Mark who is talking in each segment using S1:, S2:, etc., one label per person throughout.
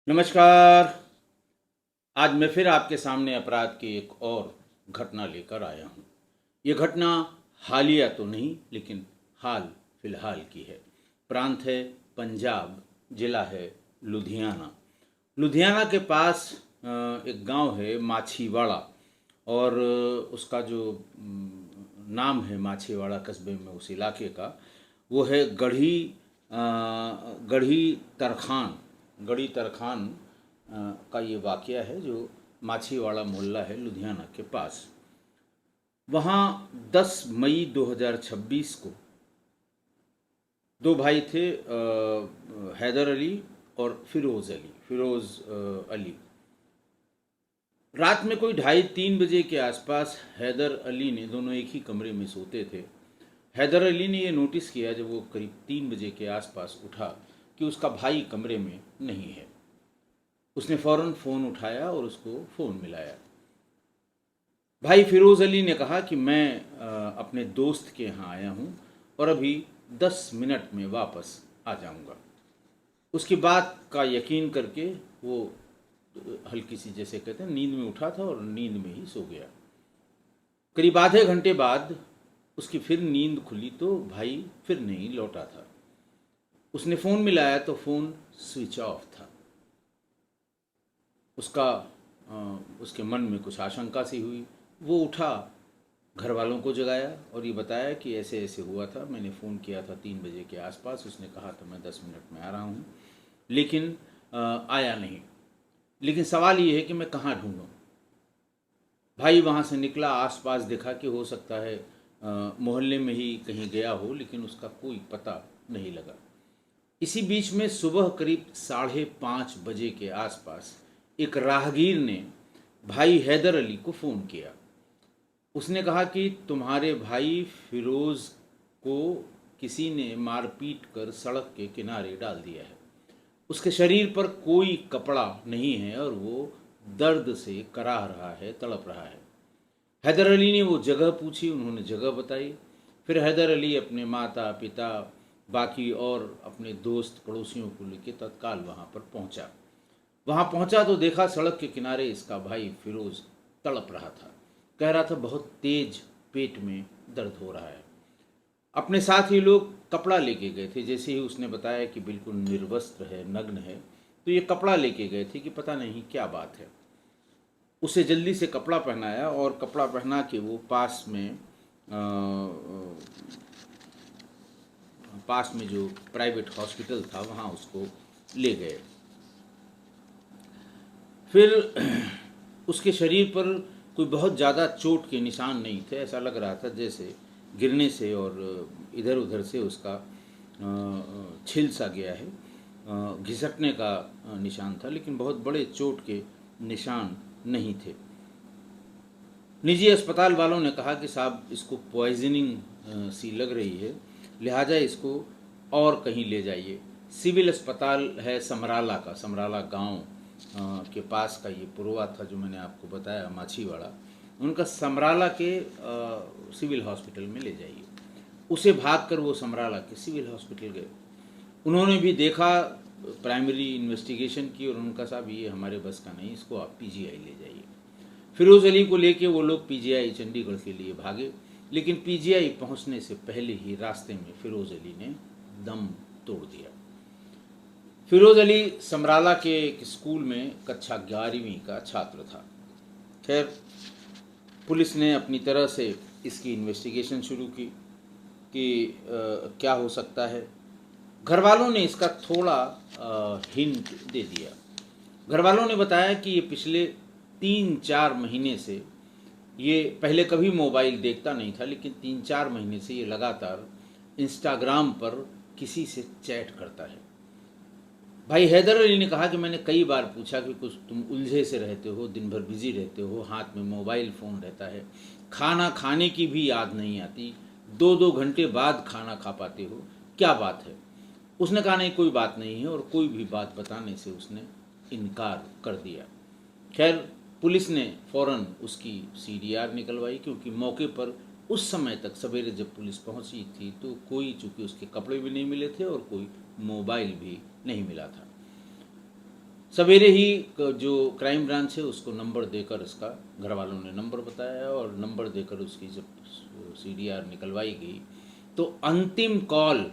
S1: नमस्कार। आज मैं फिर आपके सामने अपराध की एक और घटना लेकर आया हूँ। ये घटना हालिया तो नहीं, लेकिन हाल फिलहाल की है। प्रांत है पंजाब, जिला है लुधियाना। लुधियाना के पास एक गांव है माछीवाड़ा, और उसका जो नाम है माछीवाड़ा कस्बे में उस इलाके का, वो है गढ़ी तरखान। गढ़ी तरखान का ये वाक़या है, जो माछीवाड़ा मोहल्ला है लुधियाना के पास। वहाँ 10 मई 2026 को दो भाई थे, हैदर अली और फिरोज़ अली। रात में कोई 2:30-3 बजे के आसपास हैदर अली ने, दोनों एक ही कमरे में सोते थे, हैदर अली ने ये नोटिस किया जब वो करीब 3 बजे के आसपास उठा कि उसका भाई कमरे में नहीं है। उसने फ़ौरन फ़ोन उठाया और उसको फ़ोन मिलाया। भाई फिरोज़ अली ने कहा कि मैं अपने दोस्त के यहाँ आया हूँ और अभी 10 मिनट में वापस आ जाऊँगा। उसकी बात का यकीन करके वो हल्की सी, जैसे कहते हैं, नींद में उठा था और नींद में ही सो गया। करीब आधे घंटे बाद उसकी फिर नींद खुली तो भाई फिर नहीं लौटा था। उसने फ़ोन मिलाया तो फ़ोन स्विच ऑफ था। उसके मन में कुछ आशंका सी हुई। वो उठा, घर वालों को जगाया और ये बताया कि ऐसे ऐसे हुआ था, मैंने फ़ोन किया था 3 बजे के आसपास, उसने कहा था मैं 10 मिनट में आ रहा हूँ, लेकिन आया नहीं। लेकिन सवाल ये है कि मैं कहाँ ढूंढूं। भाई वहाँ से निकला, आसपास देखा कि हो सकता है मोहल्ले में ही कहीं गया हो, लेकिन उसका कोई पता नहीं लगा। इसी बीच में सुबह करीब 5:30 बजे के आसपास एक राहगीर ने भाई हैदर अली को फ़ोन किया। उसने कहा कि तुम्हारे भाई फिरोज़ को किसी ने मारपीट कर सड़क के किनारे डाल दिया है। उसके शरीर पर कोई कपड़ा नहीं है और वो दर्द से कराह रहा है, तड़प रहा है। हैदर अली ने वो जगह पूछी, उन्होंने जगह बताई। फिर हैदर अली अपने माता पिता, बाकी और अपने दोस्त पड़ोसियों को लेकर तत्काल वहाँ पर पहुँचा। वहाँ पहुँचा तो देखा सड़क के किनारे इसका भाई फिरोज़ तड़प रहा था। कह रहा था बहुत तेज पेट में दर्द हो रहा है। अपने साथ ही लोग कपड़ा लेके गए थे। जैसे ही उसने बताया कि बिल्कुल निर्वस्त्र है, नग्न है, तो ये कपड़ा लेके गए थे कि पता नहीं क्या बात है। उसे जल्दी से कपड़ा पहनाया और कपड़ा पहना के वो पास में जो प्राइवेट हॉस्पिटल था वहाँ उसको ले गए। फिर उसके शरीर पर कोई बहुत ज़्यादा चोट के निशान नहीं थे। ऐसा लग रहा था जैसे गिरने से और इधर उधर से उसका छिल सा गया है, घिसटने का निशान था, लेकिन बहुत बड़े चोट के निशान नहीं थे। निजी अस्पताल वालों ने कहा कि साहब इसको पॉइजनिंग सी लग रही है, लिहाजा इसको और कहीं ले जाइए। सिविल अस्पताल है समराला का, समराला गांव के पास का ये पुरवा था जो मैंने आपको बताया, माछीवाड़ा। उनका समराला के सिविल हॉस्पिटल में ले जाइए। उसे भागकर वो समराला के सिविल हॉस्पिटल गए। उन्होंने भी देखा, प्राइमरी इन्वेस्टिगेशन की, और उनका साहब ये हमारे बस का नहीं, इसको आप पीजीआई ले जाइए। फिरोज़ अली को लेके वो लोग पीजीआई चंडीगढ़ के लिए भागे, लेकिन पीजीआई पहुंचने से पहले ही रास्ते में फिरोज़ अली ने दम तोड़ दिया। फिरोज़ अली समराला के एक स्कूल में कक्षा 11वीं का छात्र था। खैर, पुलिस ने अपनी तरह से इसकी इन्वेस्टिगेशन शुरू की कि क्या हो सकता है। घर वालों ने इसका थोड़ा हिंट दे दिया। घर वालों ने बताया कि ये पिछले 3-4 महीने से, ये पहले कभी मोबाइल देखता नहीं था, लेकिन 3-4 महीने से ये लगातार इंस्टाग्राम पर किसी से चैट करता है। भाई हैदर अली ने कहा कि मैंने कई बार पूछा कि कुछ तुम उलझे से रहते हो, दिन भर बिजी रहते हो, हाथ में मोबाइल फ़ोन रहता है, खाना खाने की भी याद नहीं आती, 2-2 घंटे बाद खाना खा पाते हो, क्या बात है। उसने कहा नहीं, कोई बात नहीं है, और कोई भी बात बताने से उसने इनकार कर दिया। खैर, पुलिस ने फ़ौरन उसकी सीडीआर निकलवाई, क्योंकि मौके पर उस समय तक, सवेरे जब पुलिस पहुंची थी, तो कोई, चूँकि उसके कपड़े भी नहीं मिले थे और कोई मोबाइल भी नहीं मिला था। सवेरे ही जो क्राइम ब्रांच है उसको नंबर देकर इसका घर वालों ने नंबर बताया और नंबर देकर उसकी जब सीडीआर निकलवाई गई तो अंतिम कॉल,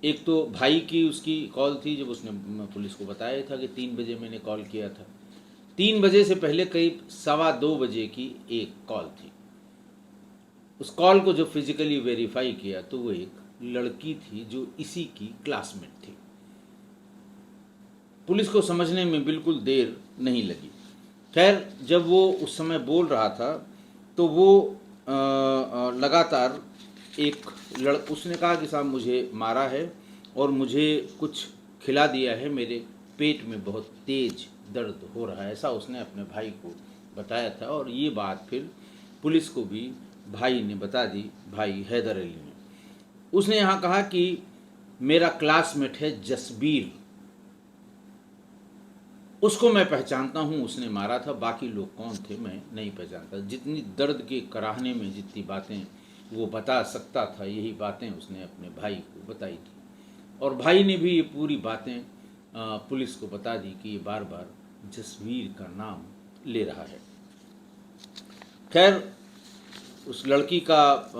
S1: एक तो भाई की उसकी कॉल थी जब उसने पुलिस को बताया था कि 3 बजे मैंने कॉल किया था। 3 बजे से पहले करीब 1:15 बजे की एक कॉल थी। उस कॉल को जो फिजिकली वेरीफाई किया तो वो एक लड़की थी जो इसी की क्लासमेट थी। पुलिस को समझने में बिल्कुल देर नहीं लगी। खैर, जब वो उस समय बोल रहा था तो वो लगातार उसने कहा कि साहब मुझे मारा है और मुझे कुछ खिला दिया है, मेरे पेट में बहुत तेज दर्द हो रहा है, ऐसा उसने अपने भाई को बताया था। और ये बात फिर पुलिस को भी भाई ने बता दी, भाई हैदर अली ने। उसने यहाँ कहा कि मेरा क्लासमेट है जसबीर, उसको मैं पहचानता हूँ, उसने मारा था, बाकी लोग कौन थे मैं नहीं पहचानता। जितनी दर्द के कराहने में जितनी बातें वो बता सकता था, यही बातें उसने अपने भाई को बताई थी। और भाई ने भी ये पूरी बातें पुलिस को बता दी कि ये बार बार जसवीर का नाम ले रहा है। खैर, उस लड़की का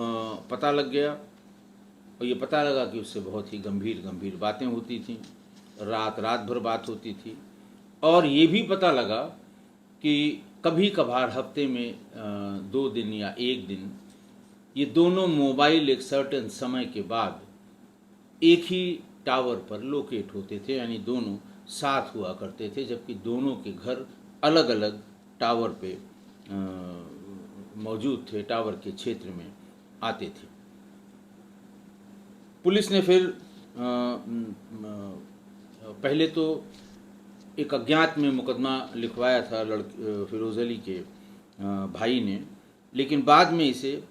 S1: पता लग गया और ये पता लगा कि उससे बहुत ही गंभीर गंभीर बातें होती थीं, रात भर बात होती थी। और ये भी पता लगा कि कभी कभार हफ्ते में 2 दिन या 1 दिन ये दोनों मोबाइल एक सर्टेन समय के बाद एक ही टावर पर लोकेट होते थे, यानी दोनों साथ हुआ करते थे, जबकि दोनों के घर अलग अलग टावर पे मौजूद थे, टावर के क्षेत्र में आते थे। पुलिस ने फिर पहले तो एक अज्ञात में मुकदमा लिखवाया था फिरोज अली के भाई ने, लेकिन बाद में इसे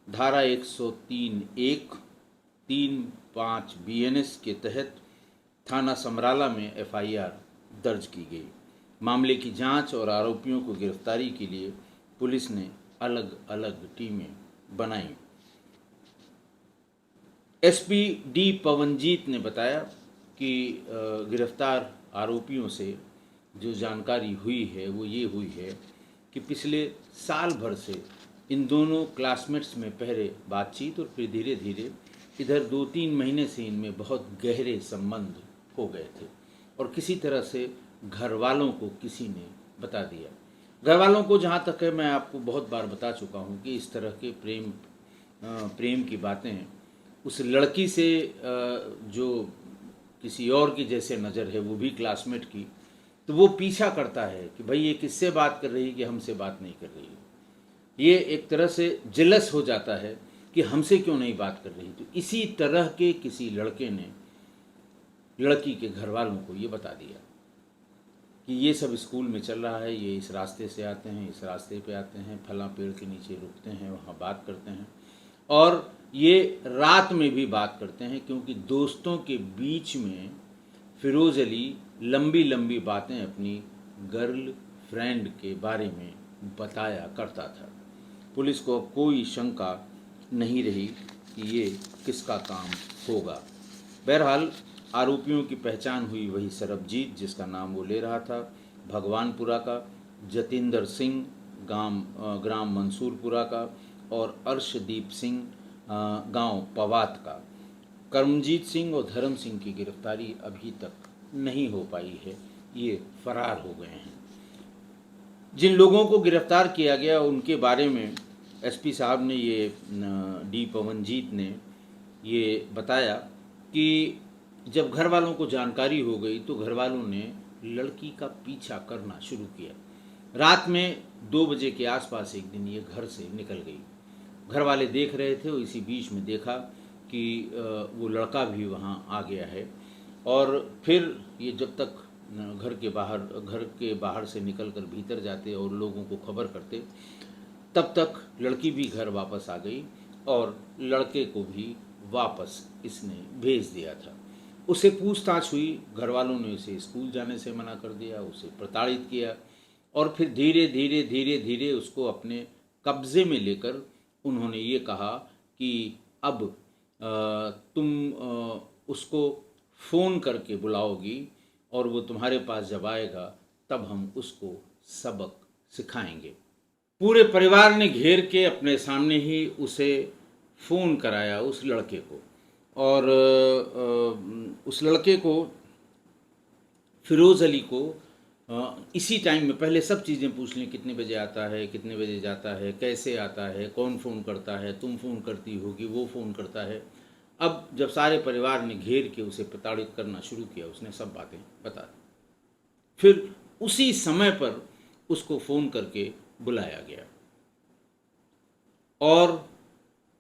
S1: धारा 103(1) 3(5) BNS के तहत थाना समराला में FIR दर्ज की गई। मामले की जांच और आरोपियों को गिरफ्तारी के लिए पुलिस ने अलग अलग टीमें बनाई। SP D पवनजीत ने बताया कि गिरफ्तार आरोपियों से जो जानकारी हुई है वो ये हुई है कि पिछले साल भर से इन दोनों क्लासमेट्स में पहले बातचीत और फिर धीरे धीरे इधर 2-3 महीने से इनमें बहुत गहरे संबंध हो गए थे और किसी तरह से घर वालों को किसी ने बता दिया। घर वालों को जहाँ तक है, मैं आपको बहुत बार बता चुका हूँ कि इस तरह के प्रेम की बातें उस लड़की से जो किसी और की जैसे नज़र है, वो भी क्लासमेट की, तो वो पीछा करता है कि भाई ये किससे बात कर रही है कि हमसे बात नहीं कर रही है। ये एक तरह से जेलस हो जाता है कि हमसे क्यों नहीं बात कर रही। तो इसी तरह के किसी लड़के ने लड़की के घर वालों को ये बता दिया कि ये सब स्कूल में चल रहा है, ये इस रास्ते से आते हैं, इस रास्ते पे आते हैं, फला पेड़ के नीचे रुकते हैं, वहाँ बात करते हैं और ये रात में भी बात करते हैं, क्योंकि दोस्तों के बीच में फिरोज अली लंबी लंबी बातें अपनी गर्ल फ्रेंड के बारे में बताया करता था। पुलिस को कोई शंका नहीं रही कि ये किसका काम होगा। बहरहाल आरोपियों की पहचान हुई, वही सरबजीत जिसका नाम वो ले रहा था, भगवानपुरा का, जतिंदर सिंह ग्राम मंसूरपुरा का और अर्शदीप सिंह गांव पवात का। कर्मजीत सिंह और धर्म सिंह की गिरफ्तारी अभी तक नहीं हो पाई है, ये फरार हो गए हैं। जिन लोगों को गिरफ्तार किया गया उनके बारे में SP साहब ने, ये D पवनजीत ने ये बताया कि जब घर वालों को जानकारी हो गई तो घर वालों ने लड़की का पीछा करना शुरू किया। रात में 2 बजे के आसपास एक दिन ये घर से निकल गई। घर वाले देख रहे थे और इसी बीच में देखा कि वो लड़का भी वहाँ आ गया है। और फिर ये जब तक घर के बाहर से निकलकर भीतर जाते और लोगों को खबर करते, तब तक लड़की भी घर वापस आ गई और लड़के को भी वापस इसने भेज दिया था। उसे पूछताछ हुई, घर वालों ने उसे स्कूल जाने से मना कर दिया, उसे प्रताड़ित किया और फिर धीरे धीरे उसको अपने कब्जे में लेकर उन्होंने ये कहा कि अब तुम उसको फ़ोन करके बुलाओगी और वो तुम्हारे पास जब आएगा तब हम उसको सबक सिखाएंगे। पूरे परिवार ने घेर के अपने सामने ही उसे फ़ोन कराया उस लड़के को, और उस लड़के को, फिरोज़ अली को, इसी टाइम में पहले सब चीज़ें पूछ लें, कितने बजे आता है, कितने बजे जाता है, कैसे आता है, कौन फ़ोन करता है, तुम फ़ोन करती होगी, वो फ़ोन करता है। अब जब सारे परिवार ने घेर के उसे प्रताड़ित करना शुरू किया, उसने सब बातें बता दी। फिर उसी समय पर उसको फ़ोन करके बुलाया गया और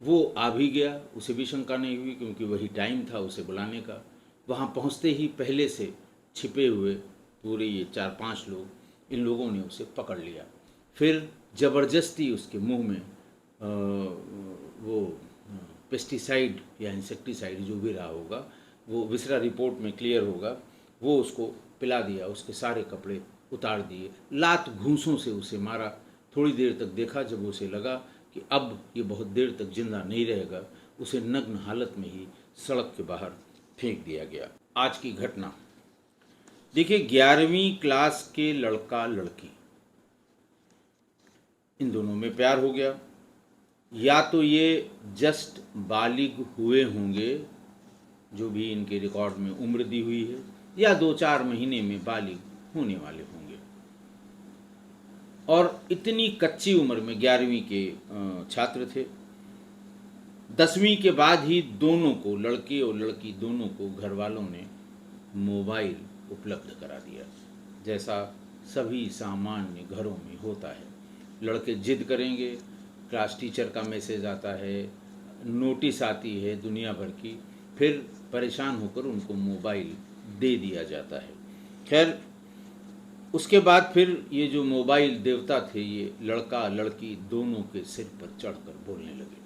S1: वो आ भी गया, उसे भी शंका नहीं हुई क्योंकि वही टाइम था उसे बुलाने का। वहाँ पहुँचते ही पहले से छिपे हुए पूरे ये 4-5 लोग, इन लोगों ने उसे पकड़ लिया। फिर ज़बरदस्ती उसके मुंह में वो पेस्टिसाइड या इंसेक्टिसाइड जो भी रहा होगा, वो विसरा रिपोर्ट में क्लियर होगा, वो उसको पिला दिया। उसके सारे कपड़े उतार दिए, लात घूंसों से उसे मारा। थोड़ी देर तक देखा, जब उसे लगा कि अब ये बहुत देर तक जिंदा नहीं रहेगा, उसे नग्न हालत में ही सड़क के बाहर फेंक दिया गया। आज की घटना देखिए, 11वीं क्लास के लड़का लड़की, इन दोनों में प्यार हो गया। या तो ये जस्ट बालिग हुए होंगे, जो भी इनके रिकॉर्ड में उम्र दी हुई है, या 2-4 महीने में बालिग होने वाले होंगे। और इतनी कच्ची उम्र में 11वीं के छात्र थे। 10वीं के बाद ही दोनों को, लड़के और लड़की दोनों को, घर वालों ने मोबाइल उपलब्ध करा दिया, जैसा सभी सामान्य घरों में होता है। लड़के जिद करेंगे, क्लास टीचर का मैसेज आता है, नोटिस आती है दुनिया भर की, फिर परेशान होकर उनको मोबाइल दे दिया जाता है। खैर, उसके बाद फिर ये जो मोबाइल देवता थे, ये लड़का लड़की दोनों के सिर पर चढ़कर बोलने लगे।